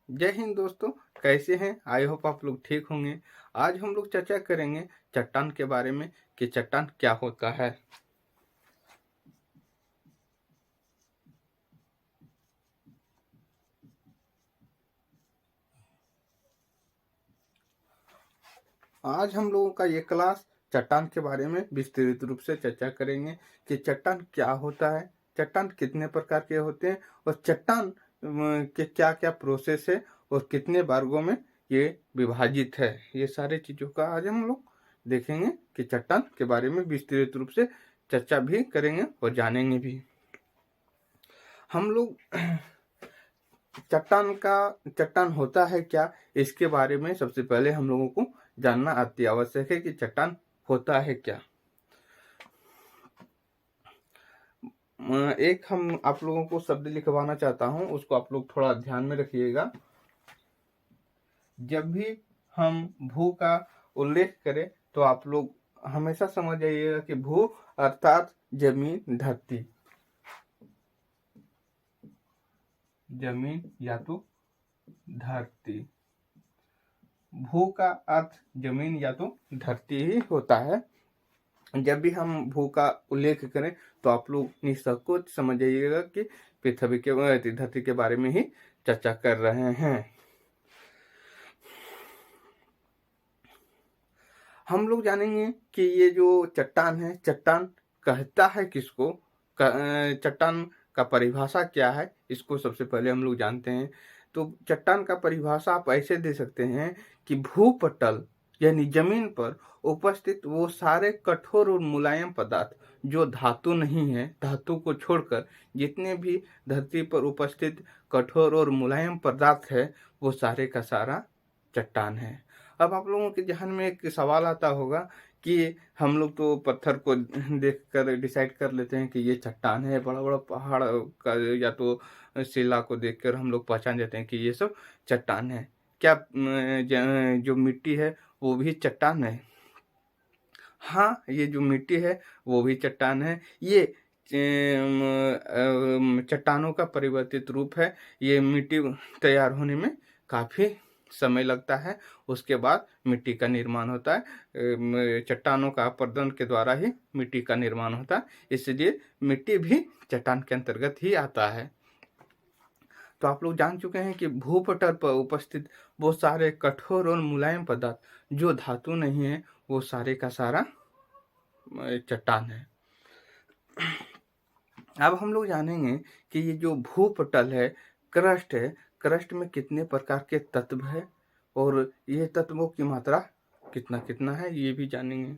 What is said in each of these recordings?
जय हिंद दोस्तों। कैसे हैं? आई होप आप लोग ठीक होंगे। आज हम लोग चर्चा करेंगे चट्टान के बारे में कि चट्टान क्या होता है। आज हम लोगों का ये क्लास चट्टान के बारे में विस्तृत रूप से चर्चा करेंगे कि चट्टान क्या होता है, चट्टान कितने प्रकार के होते हैं और चट्टान के क्या क्या प्रोसेस है और कितने वर्गों में ये विभाजित है। ये सारे चीजों का आज हम लोग देखेंगे कि चट्टान के बारे में विस्तृत रूप से चर्चा भी करेंगे और जानेंगे भी। हम लोग चट्टान होता है क्या, इसके बारे में सबसे पहले हम लोगों को जानना अति आवश्यक है कि चट्टान होता है क्या। एक हम आप लोगों को शब्द लिखवाना चाहता हूं, उसको आप लोग थोड़ा ध्यान में रखिएगा। जब भी हम भू का उल्लेख करें तो आप लोग हमेशा समझ जाइएगा कि भू अर्थात जमीन, धरती, जमीन या तो धरती। भू का अर्थ जमीन या तो धरती ही होता है। जब भी हम भू का उल्लेख करें तो आप लोग निसंकोच समझ जाइएगा कि पृथ्वी के धरती के बारे में ही चर्चा कर रहे हैं। हम लोग जानेंगे कि ये जो चट्टान है, चट्टान कहता है किसको, चट्टान का परिभाषा क्या है, इसको सबसे पहले हम लोग जानते हैं। तो चट्टान का परिभाषा आप ऐसे दे सकते हैं कि भूपटल यानी जमीन पर उपस्थित वो सारे कठोर और मुलायम पदार्थ जो धातु नहीं है, धातु को छोड़कर जितने भी धरती पर उपस्थित कठोर और मुलायम पदार्थ है, वो सारे का सारा चट्टान है। अब आप लोगों के जहन में एक सवाल आता होगा कि हम लोग तो पत्थर को देखकर डिसाइड कर लेते हैं कि ये चट्टान है, बड़ा बड़ा पहाड़ का या तो शिला को देखकर हम लोग पहचान जाते हैं कि ये सब चट्टान है। क्या जो मिट्टी है वो भी चट्टान है? हाँ, ये जो मिट्टी है वो भी चट्टान है। ये चट्टानों का परिवर्तित रूप है। ये मिट्टी तैयार होने में काफी समय लगता है, उसके बाद मिट्टी का निर्माण होता है। चट्टानों का अपरदन के द्वारा ही मिट्टी का निर्माण होता है, इसलिए मिट्टी भी चट्टान के अंतर्गत ही आता है। तो आप लोग जान चुके हैं कि भूपटल पर उपस्थित वो सारे कठोर और मुलायम पदार्थ जो धातु नहीं है, वो सारे का सारा चट्टान है। अब हम लोग जानेंगे कि ये जो भूपटल है, क्रस्ट है, क्रस्ट में कितने प्रकार के तत्व है और ये तत्वों की मात्रा कितना कितना है, ये भी जानेंगे।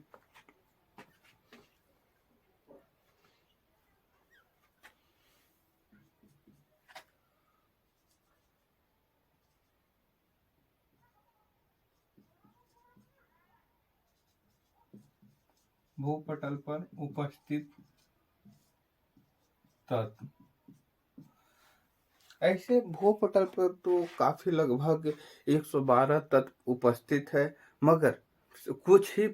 भूपटल पर उपस्थित तत्व, ऐसे भूपटल पर तो काफी लगभग 112 तत्व उपस्थित है, मगर कुछ ही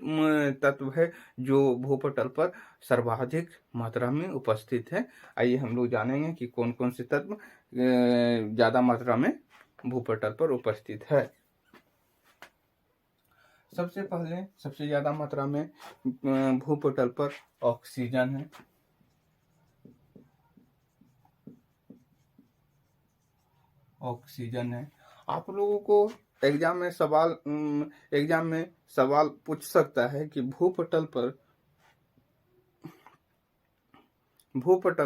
तत्व है जो भूपटल पर सर्वाधिक मात्रा में उपस्थित है। आइए हम लोग जानेंगे कि कौन कौन से तत्व ज्यादा मात्रा में भूपटल पर उपस्थित है। सबसे पहले सबसे ज्यादा मात्रा में भूपटल पर ऑक्सीजन है। ऑक्सीजन है। आप लोगों को एग्जाम में सवाल पूछ सकता है कि भूपटल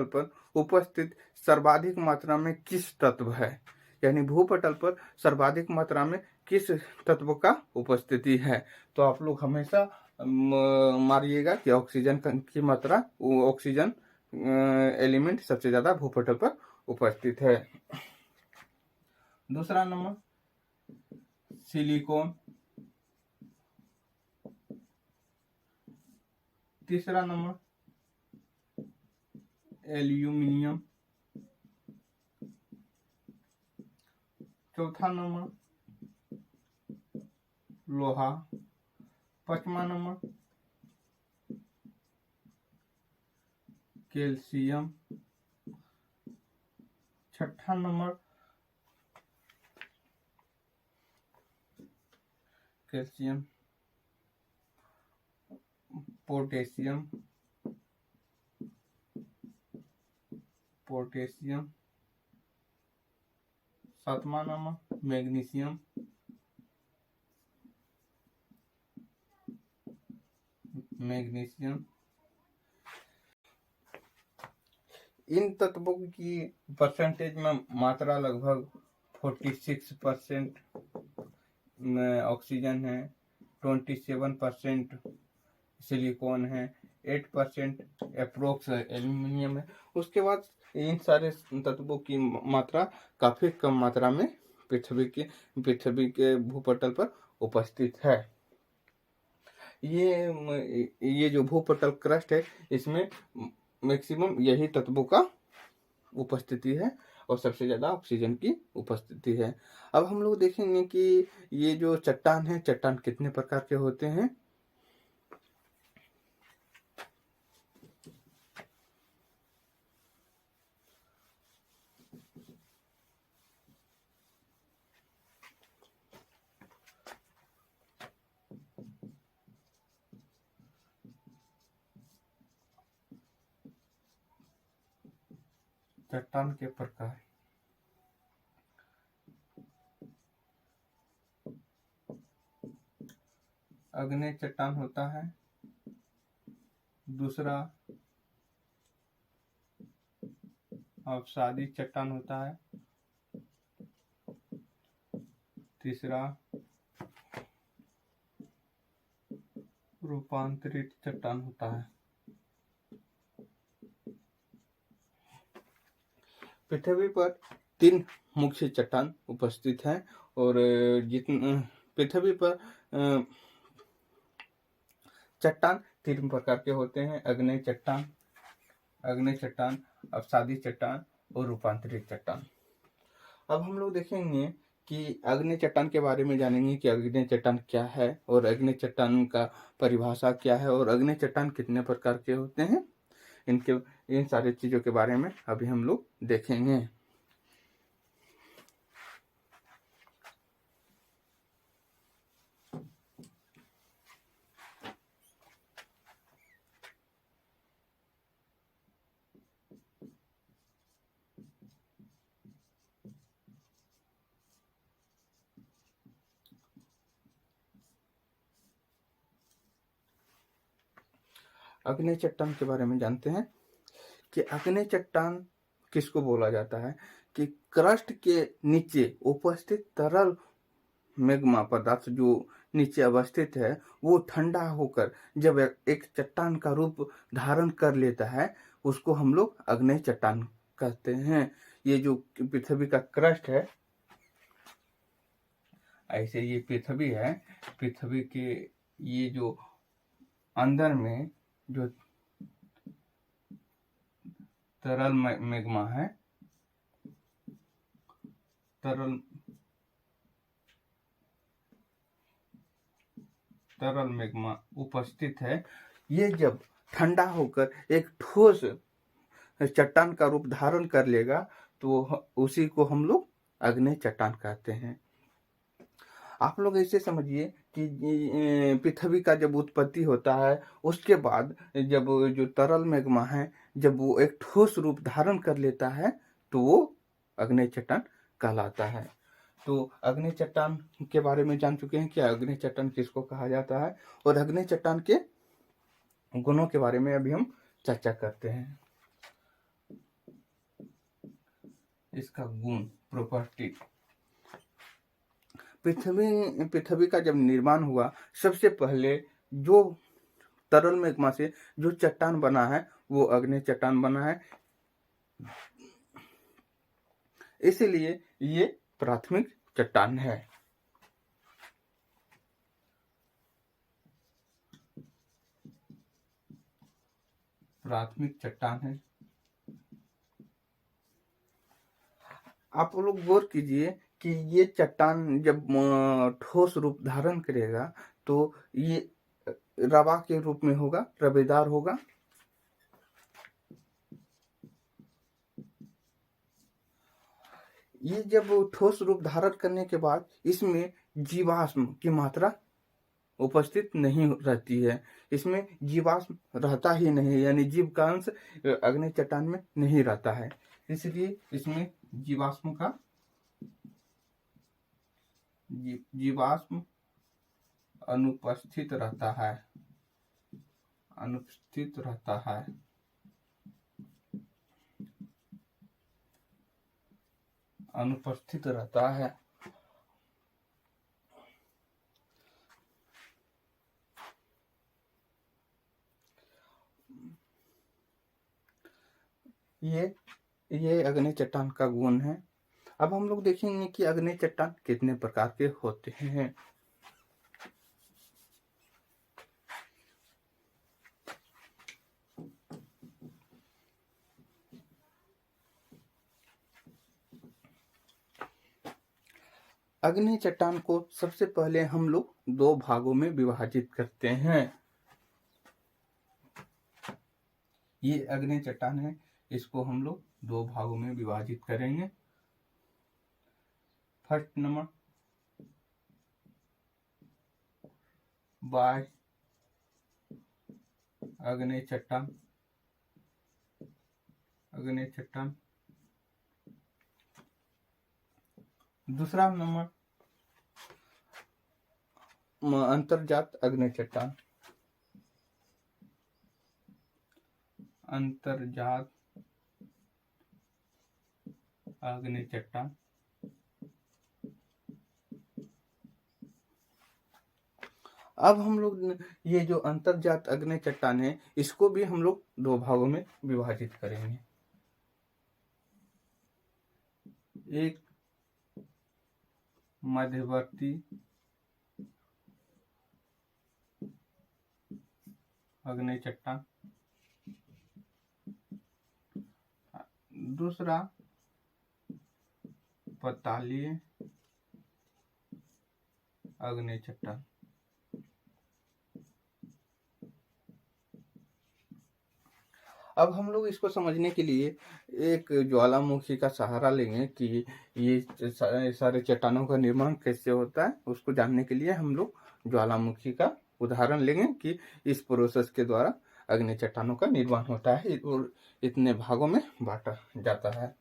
पर उपस्थित सर्वाधिक मात्रा में किस तत्व है, यानी भूपटल पर सर्वाधिक मात्रा में किस तत्व का उपस्थिति है। तो आप लोग हमेशा मारिएगा कि ऑक्सीजन की मात्रा, ऑक्सीजन एलिमेंट सबसे ज्यादा भूपटल पर उपस्थित है। दूसरा नंबर सिलिकॉन, तीसरा नंबर एल्यूमिनियम, चौथा नंबर लोहा, पांचवा नंबर कैल्शियम, छठा नंबर कैल्शियम, पोटेशियम, पोटेशियम, सातवां नंबर मैग्नीशियम, मैग्नीशियम। इन तत्वों की परसेंटेज में मात्रा लगभग 46% ऑक्सीजन है, 27% सिलिकॉन है, 8% अप्रोक्स एल्यूमिनियम है। उसके बाद इन सारे तत्वों की मात्रा काफी कम मात्रा में पृथ्वी के भूपटल पर उपस्थित है। ये जो भूपटल क्रस्ट है, इसमें मैक्सिमम यही तत्वों का उपस्थिति है और सबसे ज्यादा ऑक्सीजन की उपस्थिति है। अब हम लोग देखेंगे कि ये जो चट्टान है, चट्टान कितने प्रकार के होते हैं। चट्टान के प्रकार, अग्नेय चट्टान होता है, दूसरा अवसादी चट्टान होता है, तीसरा रूपांतरित चट्टान होता है। पृथ्वी पर 3 मुख्य चट्टान उपस्थित हैं और पृथ्वी पर चट्टान 3 प्रकार के होते हैं, अग्नेय चट्टान, अवसादी चट्टान और रूपांतरित चट्टान। अब हम लोग देखेंगे कि अग्नेय चट्टान के बारे में जानेंगे कि अग्नेय चट्टान क्या है और अग्नेय चट्टान का परिभाषा क्या है और अग्नेय चट्टान कितने प्रकार के होते हैं। इन सारी चीजों के बारे में अभी हम लोग देखेंगे। अग्नेय चट्टान के बारे में जानते हैं कि अग्नेय चट्टान किसको बोला जाता है कि क्रस्ट के नीचे उपस्थित तरल मैग्मा पदार्थ जो नीचे अवस्थित है, वो ठंडा होकर जब एक चट्टान का रूप धारण कर लेता है, उसको हम लोग अग्नेय चट्टान कहते हैं। ये जो पृथ्वी का क्रस्ट है, ऐसे ये पृथ्वी है, पृथ्वी के ये जो अंदर में जो तरल मैग्मा है, तरल मैग्मा उपस्थित है, ये जब ठंडा होकर एक ठोस चट्टान का रूप धारण कर लेगा तो उसी को हम लोग अग्नेय चट्टान कहते हैं। आप लोग ऐसे समझिए कि पृथ्वी का जब उत्पत्ति होता है, उसके बाद जब जो तरल मैग्मा है, जब वो एक ठोस रूप धारण कर लेता है तो वो अग्नेय चट्टान कहलाता है। तो अग्नेय चट्टान के बारे में जान चुके हैं कि अग्नेय चट्टान किसको कहा जाता है और अग्नेय चट्टान के गुणों के बारे में अभी हम चर्चा करते हैं। इसका गुण, प्रॉपर्टी। पृथ्वी का जब निर्माण हुआ, सबसे पहले जो तरल मैग्मा से जो चट्टान बना है वो अग्नेय चट्टान बना है, इसलिए ये प्राथमिक चट्टान है। प्राथमिक चट्टान है। आप लोग गौर कीजिए कि ये चट्टान जब ठोस रूप धारण करेगा तो ये रवा के रूप में होगा, रवेदार होगा। ये जब ठोस रूप धारण करने के बाद इसमें जीवाश्म की मात्रा उपस्थित नहीं रहती है। इसमें जीवाश्म रहता ही नहीं, यानी जीव का अंश अग्नि चट्टान में नहीं रहता है, इसलिए इसमें जीवाश्म अनुपस्थित रहता है। ये अग्नि चट्टान का गुण है। अब हम लोग देखेंगे कि अग्नि चट्टान कितने प्रकार के होते हैं। अग्नि चट्टान को सबसे पहले हम लोग 2 भागों में विभाजित करते हैं। ये अग्नि चट्टान है, इसको हम लोग 2 भागों में विभाजित करेंगे। फर्स्ट नंबर बाय अग्नि चट्टान। दूसरा नंबर अंतर्जात अग्नि चट्टान। अब हम लोग ये जो अंतर्जात अग्नि चट्टान है, इसको भी हम लोग 2 भागों में विभाजित करेंगे। एक मध्यवर्ती अग्नि चट्टान, दूसरा पतालीय अग्नि चट्टान। अब हम लोग इसको समझने के लिए एक ज्वालामुखी का सहारा लेंगे कि ये सारे चट्टानों का निर्माण कैसे होता है। उसको जानने के लिए हम लोग ज्वालामुखी का उदाहरण लेंगे कि इस प्रोसेस के द्वारा अग्नि चट्टानों का निर्माण होता है और इतने भागों में बांटा जाता है।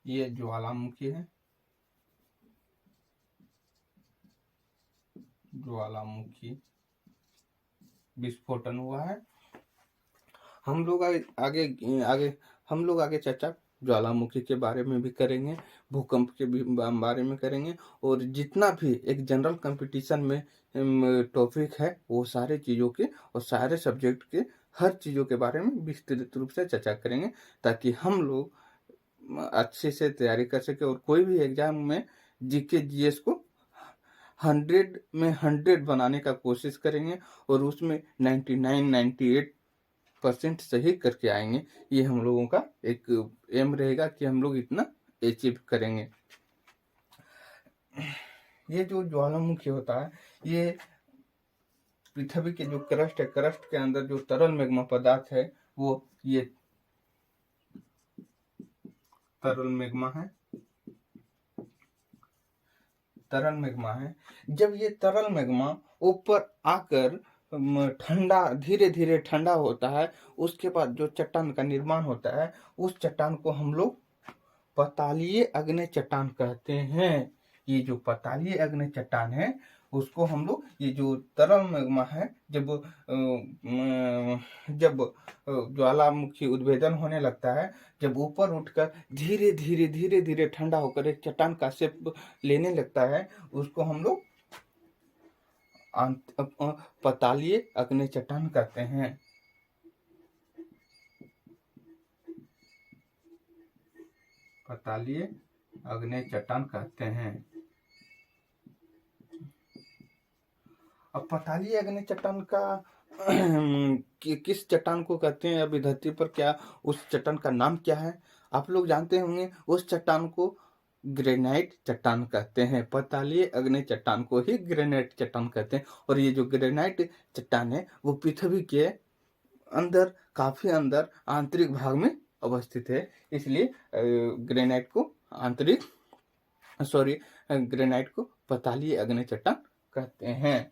ये ज्वालामुखी है, विस्फोटन हुआ है। हम लोग आगे चर्चा ज्वालामुखी के बारे में भी करेंगे, भूकंप के भी बारे में करेंगे, और जितना भी एक जनरल कंपटीशन में टॉपिक है वो सारे चीज़ों के और सारे सब्जेक्ट के हर चीज़ों के बारे में विस्तृत रूप से चर्चा करेंगे, ताकि हम लोग अच्छे से तैयारी कर सके और कोई भी एग्जाम में जीके जीएस को 100 में 100 बनाने का कोशिश करेंगे और उसमें 98% सही करके आएंगे। ये हम लोगों का एक एम रहेगा कि हम लोग इतना अचीव करेंगे। ये जो ज्वालामुखी होता है, ये पृथ्वी के जो क्रस्ट है, क्रस्ट के अंदर जो तरल मैग्मा पदार्थ है वो ये तरल मैग्मा है। जब ये तरल मैग्मा ऊपर आकर ठंडा, धीरे धीरे ठंडा होता है, उसके बाद जो चट्टान का निर्माण होता है, उस चट्टान को हम लोग पतालीय अग्नि चट्टान कहते हैं। ये जो पतालीय अग्नि चट्टान है उसको हम लोग, ये जो तरल मैग्मा है, जब ज्वालामुखी उद्भेदन होने लगता है, जब ऊपर उठकर धीरे धीरे धीरे धीरे ठंडा होकर एक चट्टान का शेप लेने लगता है, उसको हम लोग पतालीय अग्नि चट्टान कहते हैं। पतालीय अग्नि चट्टान कहते हैं। अब पतालीय अग्नि चट्टान का किस चट्टान को कहते हैं, अभी धरती पर क्या उस चट्टान का नाम क्या है? आप लोग जानते होंगे, उस चट्टान को ग्रेनाइट चट्टान कहते हैं। पतालीय अग्नि चट्टान को ही ग्रेनाइट चट्टान कहते हैं। और ये जो ग्रेनाइट चट्टान है वो पृथ्वी के अंदर, काफी अंदर आंतरिक भाग में अवस्थित है, इसलिए ग्रेनाइट को पतालीय अग्नि चट्टान कहते हैं।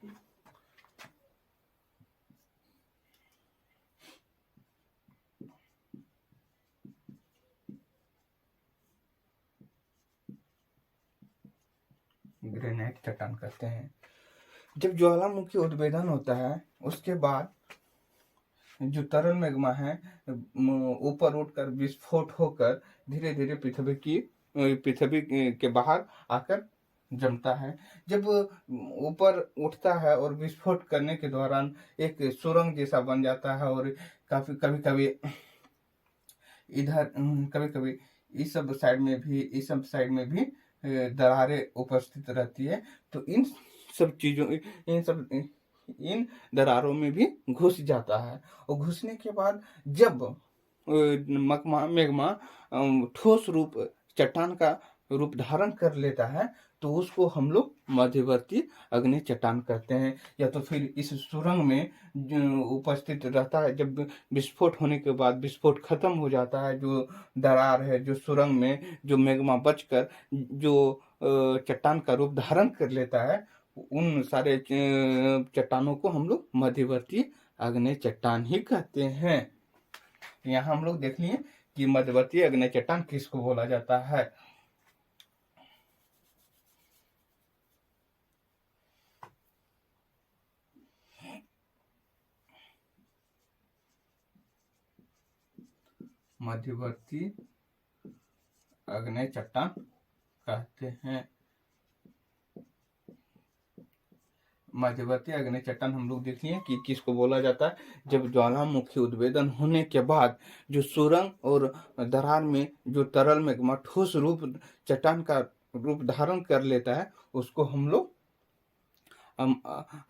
ग्रेनाइट चट्टान कहते हैं। जब ज्वालामुखी उद्भेदन होता है उसके बाद जो तरल मैग्मा है ऊपर उठकर विस्फोट होकर धीरे धीरे पृथ्वी के बाहर आकर जमता है। जब ऊपर उठता है और विस्फोट करने के दौरान एक सुरंग जैसा बन जाता है, और कभी कभी इधर, कभी कभी इस सब साइड में भी दरारें उपस्थित रहती है। तो इन दरारों में भी घुस जाता है, और घुसने के बाद जब मैग्मा ठोस रूप, चट्टान का रूप धारण कर लेता है, तो उसको हम लोग मध्यवर्ती अग्नि चट्टान कहते हैं। या तो फिर इस सुरंग में उपस्थित रहता है, जब विस्फोट होने के बाद विस्फोट खत्म हो जाता है, जो दरार है, जो सुरंग में जो मैग्मा बचकर जो चट्टान का रूप धारण कर लेता है, उन सारे चट्टानों को हम लोग मध्यवर्ती अग्नि चट्टान ही कहते हैं। यहाँ हम लोग देख लिए कि मध्यवर्ती अग्नि चट्टान किसको बोला जाता है। मध्यवर्ती अग्नि चट्टान कहते हैं। मध्यवर्ती अग्नि चट्टान हम लोग देख लिए कि किसको बोला जाता है। जब ज्वालामुखी उद्भेदन होने के बाद जो सुरंग और दरार में जो तरल मैग्मा ठोस रूप, चट्टान का रूप धारण कर लेता है, उसको हम लोग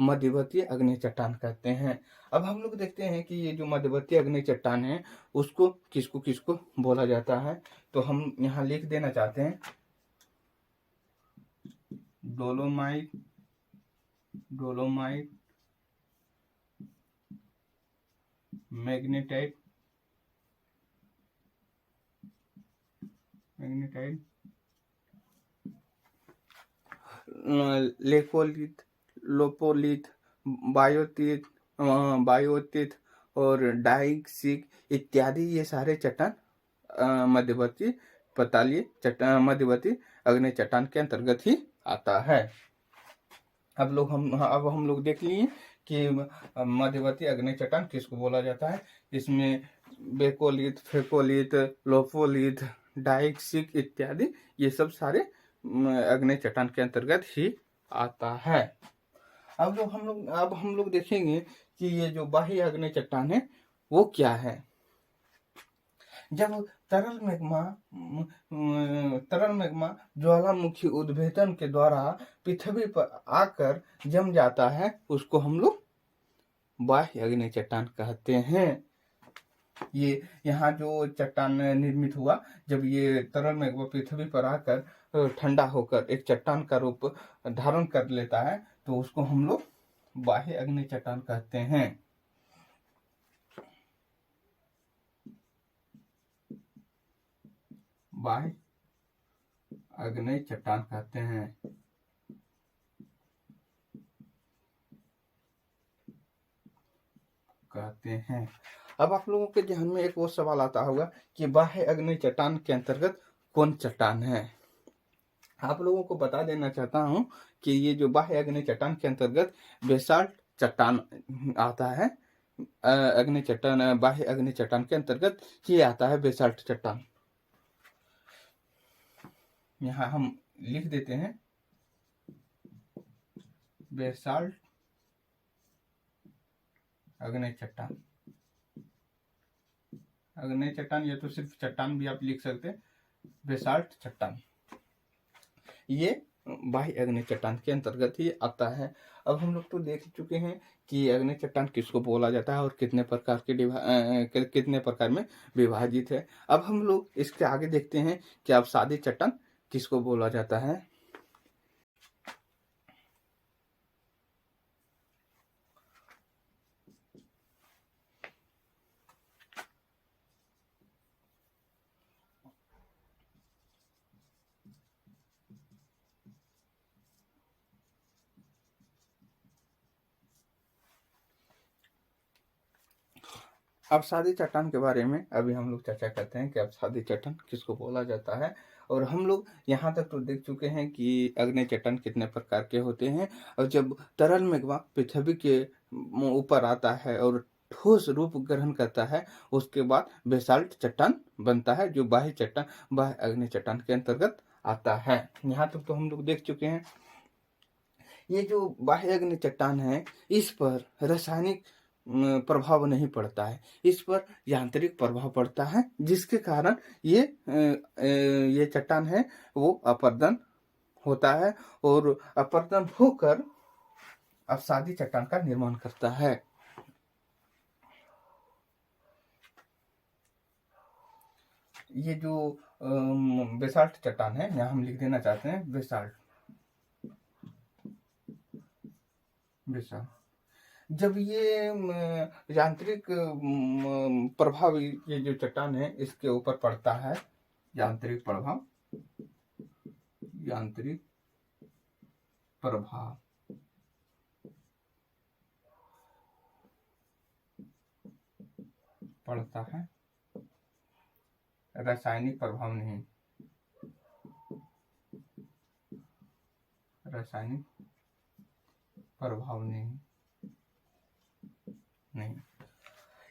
मध्यवर्ती अग्नि चट्टान कहते हैं। अब हम लोग देखते हैं कि ये जो मध्यवर्ती अग्नि चट्टान है उसको किसको किसको बोला जाता है। तो हम यहाँ लिख देना चाहते हैं, डोलोमाइट, मैग्नेटाइट, लेकोलिथ, लोपोलिथ, बायोतिथ और डाइक्सिक इत्यादि, ये सारे चट्टान मध्यवर्ती अग्नि चट्टान के अंतर्गत ही आता है। अब हम लोग देख लिए कि मध्यवर्ती अग्नि चट्टान किसको बोला जाता है। इसमें बेकोलिथ, फेकोलिथ, लोपोलिथ, डाइक्सिक इत्यादि, ये सब सारे अग्नि चट्टान के अंतर्गत ही आता है। अब हम लोग देखेंगे कि ये जो बाह्य अग्नि चट्टान है वो क्या है। जब तरल मैग्मा ज्वालामुखी उद्भेदन के द्वारा पृथ्वी पर आकर जम जाता है, उसको हम लोग बाह्य अग्नि चट्टान कहते हैं। ये यहाँ जो चट्टान निर्मित हुआ, जब ये तरल मैग्मा पृथ्वी पर आकर ठंडा होकर एक चट्टान का रूप धारण कर लेता है, तो उसको हम लोग बाह्य अग्नि चट्टान कहते हैं। बाह्य अग्नि चट्टान कहते हैं। अब आप लोगों के ध्यान में एक और सवाल आता होगा कि बाह्य अग्नि चट्टान के अंतर्गत कौन चट्टान है। आप लोगों को बता देना चाहता हूं कि ये जो बाह्य अग्नि चट्टान के अंतर्गत बेसाल्ट चट्टान आता है। अग्नि चट्टान, बाह्य अग्नि चट्टान के अंतर्गत ये आता है बेसाल्ट चट्टान। यहाँ हम लिख देते हैं बेसाल्ट अग्नि चट्टान। अग्नि चट्टान या तो सिर्फ चट्टान भी आप लिख सकते हैं, बेसाल्ट चट्टान, ये बाह्य अग्नि चट्टान के अंतर्गत ही आता है। अब हम लोग तो देख चुके हैं कि अग्नि चट्टान किसको बोला जाता है और कितने प्रकार के कितने प्रकार में विभाजित है। अब हम लोग इसके आगे देखते हैं कि अवसादी चट्टान किसको बोला जाता है। अवसादी चट्टान के बारे में अभी हम लोग चर्चा करते हैं कि अवसादी चट्टान किसको बोला जाता है। और हम लोग यहाँ तक तो देख चुके हैं कि अग्नि चट्टान कितने प्रकार के होते हैं। और जब तरल मेघवा पृथ्वी के ऊपर आता है और ठोस रूप ग्रहण करता है, उसके बाद बेसाल्ट चट्टान बनता है, जो बाह्य चट्टान, बाह्य अग्नि चट्टान के अंतर्गत आता है। यहाँ तक तो हम लोग देख चुके हैं। ये जो बाह्य अग्नि चट्टान है, इस पर रासायनिक प्रभाव नहीं पड़ता है, इस पर यांत्रिक प्रभाव पड़ता है, जिसके कारण ये चट्टान है वो अपर्दन होता है और अपर्दन होकर अवसादी चट्टान का निर्माण करता है। ये जो बेसाल्ट चट्टान है, यहाँ हम लिख देना चाहते हैं बेसाल्ट। जब ये यांत्रिक प्रभाव ये जो चट्टान है इसके ऊपर पड़ता है, यांत्रिक प्रभाव पड़ता है, रासायनिक प्रभाव नहीं, रासायनिक प्रभाव नहीं।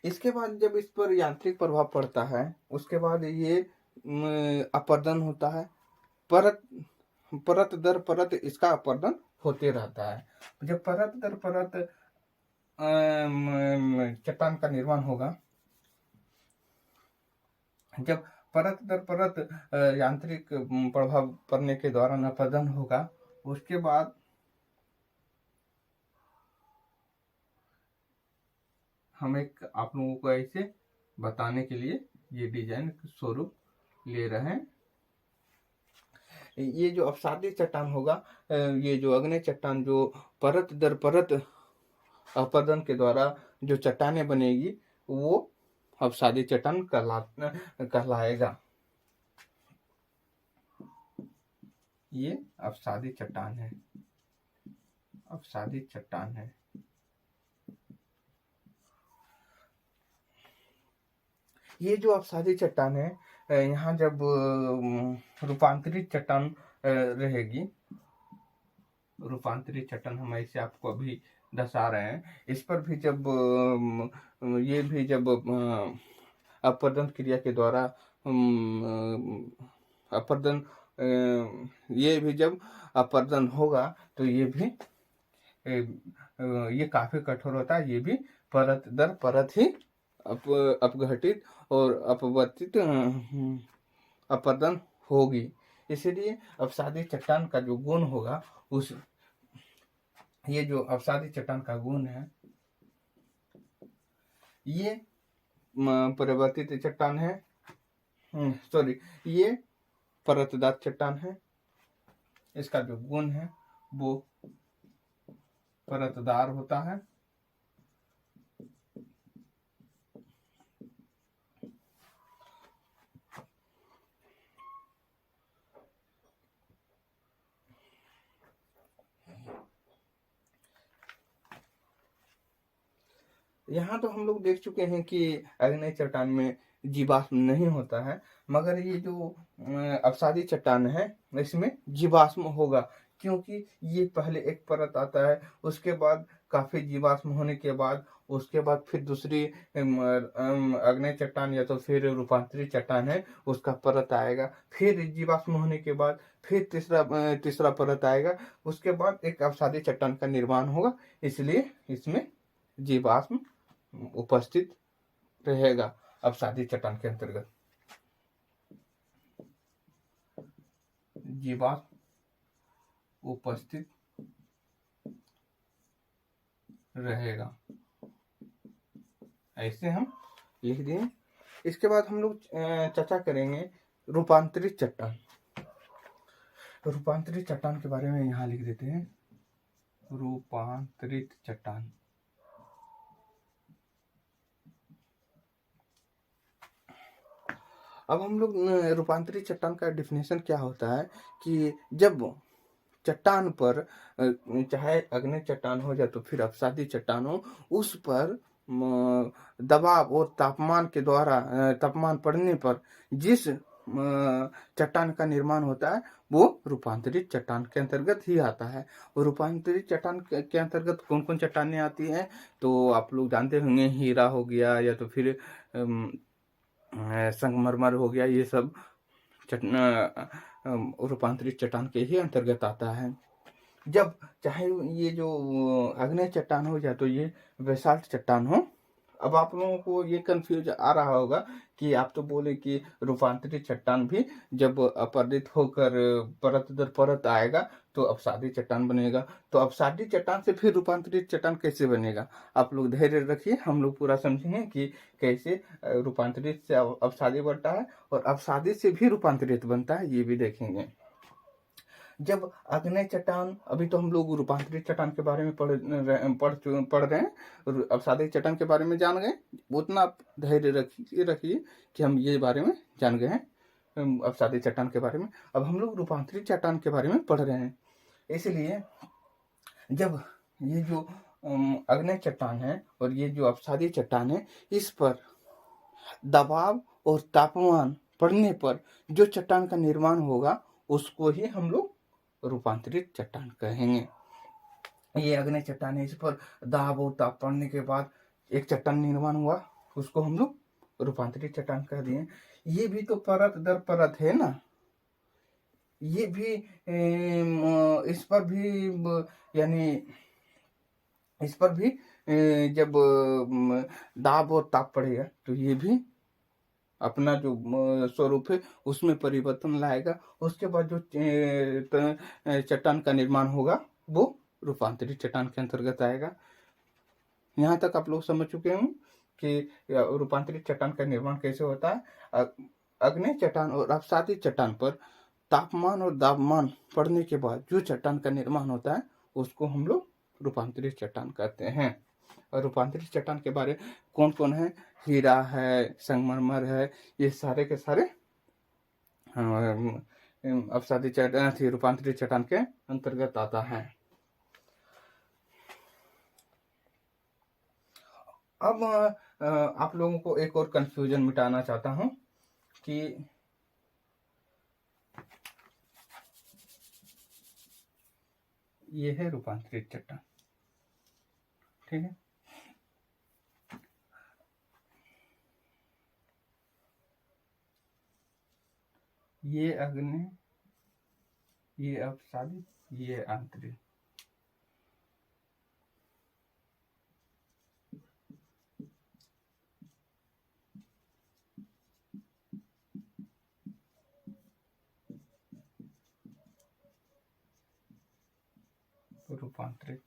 इसके बाद जब इस पर यांत्रिक प्रभाव पड़ता है, उसके बाद ये अपर्दन होता है, परत दर परत इसका अपर्दन होते रहता है। जब परत दर परत चट्टान का निर्माण होगा, जब परत दर परत यांत्रिक प्रभाव पड़ने के दौरान अपर्दन होगा, उसके बाद हम एक आप लोगों को ऐसे बताने के लिए ये डिजाइन स्वरूप ले रहे हैं। ये जो अवसादी चट्टान होगा, ये जो अग्नि चट्टान जो परत दर परत अपर्दन के द्वारा जो चट्टानें बनेगी, वो अवसादी चट्टान कहलाएगा। ये अवसादी चट्टान है, अवसादी चट्टान है। ये जो अवसादी चट्टान है, यहाँ जब रूपांतरित चट्टान रहेगी, रूपांतरित चट्टान हम ऐसे आपको अभी दर्शा रहे हैं, इस पर भी जब ये भी जब अपर्दन क्रिया के द्वारा अपर्दन ये भी जब अपर्दन होगा तो ये भी ये काफी कठोर होता है, ये भी परत दर परत ही अपघटित और अपवर्तित अपर्दन होगी। इसलिए अवसादी चट्टान का जो गुण होगा, उस ये जो अवसादी चट्टान का गुण है, ये परिवर्तित चट्टान है, ये परतदार चट्टान है। इसका जो गुण है वो परतदार होता है। यहाँ तो हम लोग देख चुके हैं कि अग्नि चट्टान में जीवाश्म नहीं होता है, मगर ये जो अवसादी चट्टान है इसमें जीवाश्म होगा, क्योंकि ये पहले एक परत आता है, उसके बाद काफी जीवाश्म होने के बाद उसके बाद फिर दूसरी अग्नेय चट्टान या तो फिर रूपांतरित चट्टान है उसका परत आएगा, फिर जीवाश्म होने के बाद फिर तीसरा परत आएगा, उसके बाद एक अवसादी चट्टान का निर्माण होगा। इसलिए इसमें जीवाश्म उपस्थित रहेगा अवसादी चट्टान के अंतर्गत। जीवाश्म उपस्थित रहेगा, ऐसे हम लिख दिए। इसके बाद हम लोग चर्चा करेंगे रूपांतरित चट्टान। रूपांतरित चट्टान के बारे में यहाँ लिख देते हैं, रूपांतरित चट्टान। अब हम लोग रूपांतरित चट्टान का डेफिनेशन क्या होता है कि जब चट्टान पर चाहे अग्नि चट्टान हो या तो फिर अवसादी चट्टान हो, उस पर दबाव और तापमान के द्वारा तापमान पड़ने पर जिस चट्टान का निर्माण होता है वो रूपांतरित चट्टान के अंतर्गत ही आता है। और रूपांतरित चट्टान के अंतर्गत कौन कौन चट्टानें आती हैं तो आप लोग जानते होंगे, हीरा हो गया या तो फिर संगमरमर हो गया, ये सब रूपांतरित चट्टान के ही अंतर्गत आता है। जब चाहे ये जो अग्नेय चट्टान हो या तो ये बेसाल्ट चट्टान हो। अब आप लोगों को ये कंफ्यूज आ रहा होगा कि आप तो बोले कि रूपांतरित चट्टान भी जब अपरदित होकर परत दर परत आएगा तो अवसादी चट्टान बनेगा, तो अवसादी चट्टान से फिर रूपांतरित चट्टान कैसे बनेगा। आप लोग धैर्य रखिए, हम लोग पूरा समझेंगे कि कैसे रूपांतरित से अवसादी बनता है और अवसादी से भी रूपांतरित बनता है, ये भी देखेंगे। जब अग्नेय चट्टान, अभी तो हम लोग रूपांतरित चट्टान के बारे में पढ़ रहे हैं, अवसादी चट्टान के बारे में जान गए, उतना आप धैर्य रखिए कि हम ये बारे में जान गए हैं अवसादी चट्टान के बारे में। अब हम लोग रूपांतरित चट्टान के बारे में पढ़ रहे हैं, इसलिए जब ये जो अग्नेय चट्टान है और ये जो अवसादी चट्टान है, इस पर दबाव और तापमान पड़ने पर जो चट्टान का निर्माण होगा उसको ही हम लोग रूपांतरित चट्टान कहेंगे। ये अग्नेय चट्टान है, इस पर दाब और ताप पड़ने के बाद एक चट्टान निर्माण हुआ, उसको हम लोग रूपांतरित चट्टान कह दिए। ये भी तो परत दर परत है ना, ये भी इस पर भी यानी इस पर भी जब दाब और ताप पड़ेगा तो ये भी अपना जो स्वरूप है उसमें परिवर्तन लाएगा। उसके बाद जो चट्टान का निर्माण होगा वो रूपांतरित चट्टान के अंतर्गत आएगा। यहाँ तक आप लोग समझ चुके हों कि रूपांतरित चट्टान का निर्माण कैसे होता है। अग्नेय चट्टान और अवसादी चट्टान पर तापमान और दाबमान पड़ने के बाद जो चट्टान का निर्माण होता है उसको हम लोग रूपांतरित चट्टान कहते हैं। और रूपांतरित चट्टान के बारे कौन कौन है, हीरा है, संगमरमर है, ये सारे के सारे अवसादी चट्टान थी रूपांतरित चट्टान के अंतर्गत आता है। अब आप लोगों को एक और कंफ्यूजन मिटाना चाहता हूं कि ये है रूपांतरित चट्टान, ठीक है। ये अग्नि, ये अवसादी, ये आंतरिक। रूपांतरित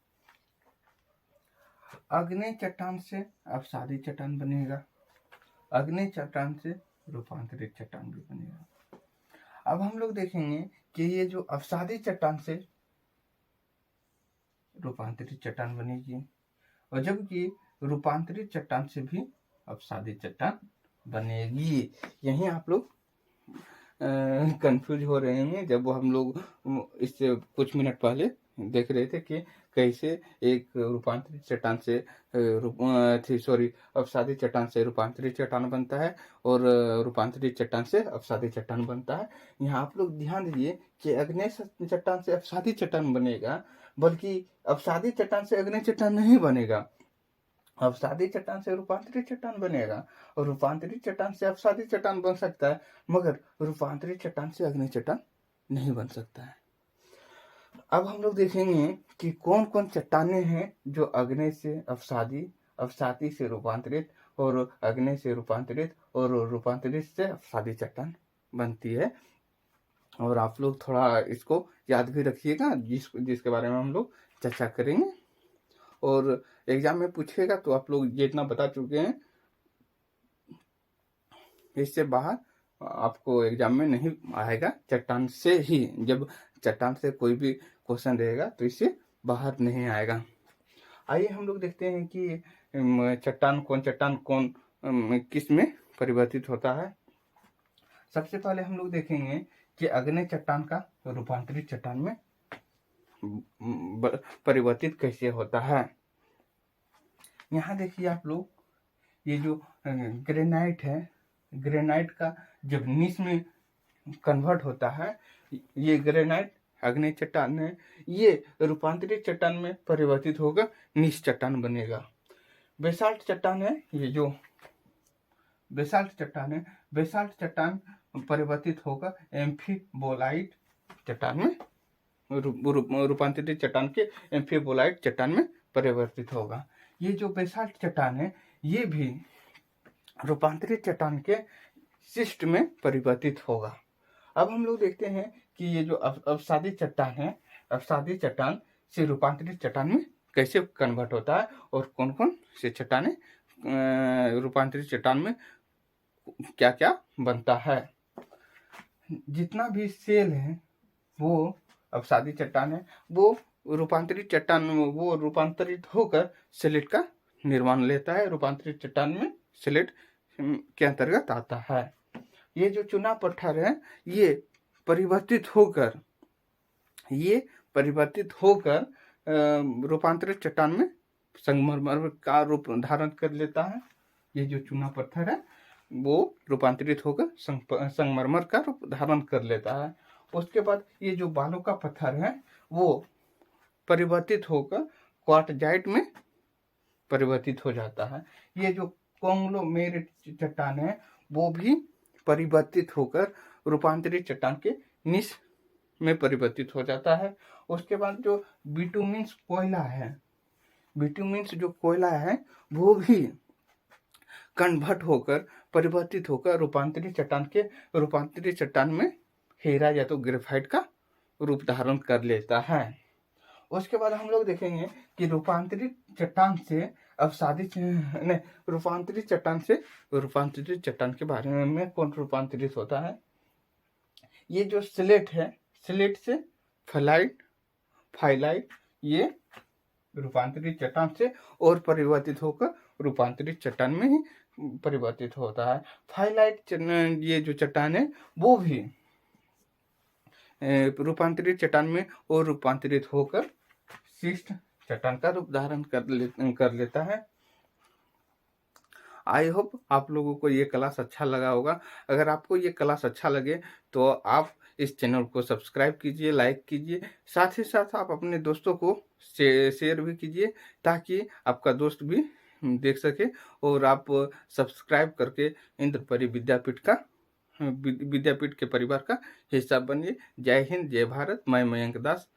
अग्नि चट्टान से अवसादी चट्टान बनेगा, अग्नि चट्टान से रूपांतरित चट्टान भी बनेगा। अब हम लोग देखेंगे कि ये जो अवसादी चट्टान से रूपांतरित चट्टान बनेगी और जबकि रूपांतरित चट्टान से भी अवसादी चट्टान बनेगी। यहीं आप लोग कंफ्यूज हो रहे हैं जब हम लोग इससे कुछ मिनट पहले देख रहे थे कि कैसे एक रूपांतरित चट्टान से अपसादी चट्टान से रूपांतरित चट्टान बनता है और रूपांतरित चट्टान से अपसादी चट्टान बनता है। यहाँ आप लोग ध्यान दीजिए कि अग्नेय चट्टान से अपसादी चट्टान बनेगा, बल्कि अपसादी चट्टान से अग्नेय चट्टान नहीं बनेगा। अपसादी चट्टान से रूपांतरित चट्टान बनेगा और रूपांतरित चट्टान से अपसादी चट्टान बन सकता है, मगर रूपांतरित चट्टान से अग्नेय चट्टान नहीं बन सकता है। अब हम लोग देखेंगे कि कौन कौन चट्टानें हैं जो अग्नेय से अपसादी, अपसादी से रूपांतरित और अग्नेय से रूपांतरित और रूपांतरित से अपसादी चट्टान बनती है। और आप लोग थोड़ा इसको याद भी रखिएगा, जिसके बारे में हम लोग चर्चा करेंगे। और एग्जाम में पूछेगा तो आप लोग जितना बता चुके हैं, इससे बाहर आपको एग्जाम में नहीं आएगा। चट्टान से ही, जब चट्टान से कोई भी क्वेश्चन रहेगा तो इससे बाहर नहीं आएगा। आइए हम लोग देखते हैं कि चट्टान कौन किस में परिवर्तित होता है। सबसे पहले हम लोग देखेंगे कि अग्नेय चट्टान का रूपांतरित चट्टान में परिवर्तित कैसे होता है। यहाँ देखिए आप लोग, ये जो ग्रेनाइट है, ग्रेनाइट का जब नीस में कन्वर्ट होता है, ये ग्रेनाइट अग्नेय चट्टान है, ये रूपांतरित चट्टान में परिवर्तित होकर नीस चट्टान बनेगा। बेसाल्ट चट्टान है, ये जो बेसाल्ट चट्टान है, बेसाल्ट चट्टान परिवर्तित होकर एम्फीबोलाइट चट्टान में रूपांतरित चट्टान के एम्फीबोलाइट चट्टान में परिवर्तित होगा। ये जो बेसाल्ट चट्टान है, ये भी रूपांतरित चट्टान के शिस्ट में परिवर्तित होगा। अब हम लोग देखते हैं कि ये जो अपसादी चट्टान है, अपसादी चट्टान से रूपांतरित चट्टान में कैसे कन्वर्ट होता है और कौन कौन से चट्टानें रूपांतरित चट्टान में क्या क्या बनता है। जितना भी सेल है वो अपसादी चट्टान है, वो रूपांतरित चट्टान में वो रूपांतरित होकर सिलेट का निर्माण लेता है। रूपांतरित चट्टान में सिलेट के अंतर्गत आता है। ये जो चूना पत्थर है, ये परिवर्तित होकर रूपांतरित चट्टान में संगमरमर का रूप धारण कर लेता है। ये जो चूना पत्थर है वो रूपांतरित होकर संगमरमर का रूप धारण कर लेता है। उसके बाद ये जो बालू का पत्थर है वो परिवर्तित होकर क्वार्टजाइट में परिवर्तित हो जाता है। ये जो कॉन्ग्लोमेरेट चट्टान है वो भी परिवर्तित होकर रूपांतरित चट्टान के नीस में परिवर्तित हो जाता है। उसके बाद जो बिटुमिन्स कोयला है, बिटुमिन्स जो कोयला है वो भी कन्वर्ट होकर परिवर्तित होकर रूपांतरित चट्टान में हीरा या तो ग्रेफाइट का रूप धारण कर लेता है। उसके बाद हम लोग देखेंगे कि रूपांतरित चट्टान से रूपांतरित चट्टान के बारे में कौन रूपांतरित होता है। ये जो स्लेट है, स्लेट से फाइलाइट, ये रूपांतरित चट्टान से और परिवर्तित होकर रूपांतरित चट्टान में ही परिवर्तित होता है। फाइलाइट ये जो चट्टान है वो भी रूपांतरित चट्टान में और रूपांतरित होकर शिस्ट चट्टान का रूप धारण कर लेता है। आई होप आप लोगों को ये क्लास अच्छा लगा होगा। अगर आपको ये क्लास अच्छा लगे तो आप इस चैनल को सब्सक्राइब कीजिए, लाइक कीजिए, साथ ही साथ आप अपने दोस्तों को शेयर भी कीजिए ताकि आपका दोस्त भी देख सके और आप सब्सक्राइब करके इंद्रपरी विद्यापीठ के परिवार का हिस्सा बनिए। जय हिंद, जय भारत। मैं मयंक दास।